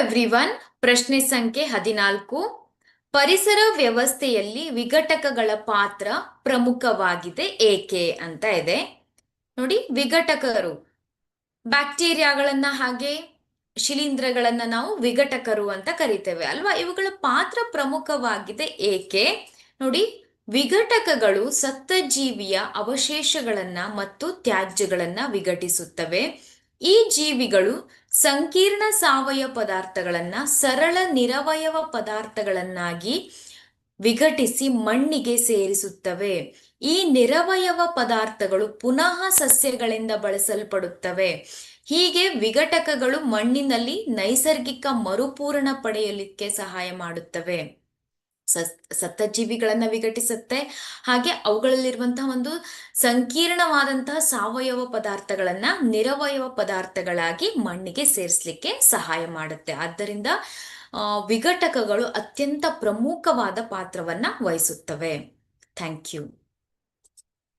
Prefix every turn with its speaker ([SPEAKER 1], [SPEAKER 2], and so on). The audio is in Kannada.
[SPEAKER 1] ಎವ್ರಿವನ್. ಪ್ರಶ್ನೆ ಸಂಖ್ಯೆ 14. ಪರಿಸರ ವ್ಯವಸ್ಥೆಯಲ್ಲಿ ವಿಘಟಕಗಳ ಪಾತ್ರ ಪ್ರಮುಖವಾಗಿದೆ ಏಕೆ ಅಂತ ಇದೆ. ನೋಡಿ, ವಿಘಟಕರು ಬ್ಯಾಕ್ಟೀರಿಯಾಗಳನ್ನ ಹಾಗೆ ಶಿಲೀಂಧ್ರಗಳನ್ನ ನಾವು ವಿಘಟಕರು ಅಂತ ಕರಿತೇವೆ ಅಲ್ವಾ. ಇವುಗಳ ಪಾತ್ರ ಪ್ರಮುಖವಾಗಿದೆ ಏಕೆ? ನೋಡಿ, ವಿಘಟಕಗಳು ಸತ್ತ ಜೀವಿಯ ಅವಶೇಷಗಳನ್ನ ಮತ್ತು ತ್ಯಾಜ್ಯಗಳನ್ನ ವಿಘಟಿಸುತ್ತವೆ. ಈ ಜೀವಿಗಳು ಸಂಕೀರ್ಣ ಸಾವಯವ ಪದಾರ್ಥಗಳನ್ನ ಸರಳ ನಿರವಯವ ಪದಾರ್ಥಗಳನ್ನಾಗಿ ವಿಘಟಿಸಿ ಮಣ್ಣಿಗೆ ಸೇರಿಸುತ್ತವೆ. ಈ ನಿರವಯವ ಪದಾರ್ಥಗಳು ಪುನಃ ಸಸ್ಯಗಳಿಂದ ಬಳಸಲ್ಪಡುತ್ತವೆ. ಹೀಗೆ ವಿಘಟಕಗಳು ಮಣ್ಣಿನಲ್ಲಿ ನೈಸರ್ಗಿಕ ಮರುಪೂರಣ ಪಡೆಯಲಿಕ್ಕೆ ಸಹಾಯ ಮಾಡುತ್ತವೆ. ಸತ್ತ ಜೀವಿಗಳನ್ನ ವಿಘಟಿಸುತ್ತೆ, ಹಾಗೆ ಅವುಗಳಲ್ಲಿರುವಂತಹ ಒಂದು ಸಂಕೀರ್ಣವಾದಂತಹ ಸಾವಯವ ಪದಾರ್ಥಗಳನ್ನ ನಿರವಯವ ಪದಾರ್ಥಗಳಾಗಿ ಮಣ್ಣಿಗೆ ಸೇರಿಸಲಿಕ್ಕೆ ಸಹಾಯ ಮಾಡುತ್ತೆ. ಆದ್ದರಿಂದ ವಿಘಟಕಗಳು ಅತ್ಯಂತ ಪ್ರಮುಖವಾದ ಪಾತ್ರವನ್ನ ವಹಿಸುತ್ತವೆ. Thank you.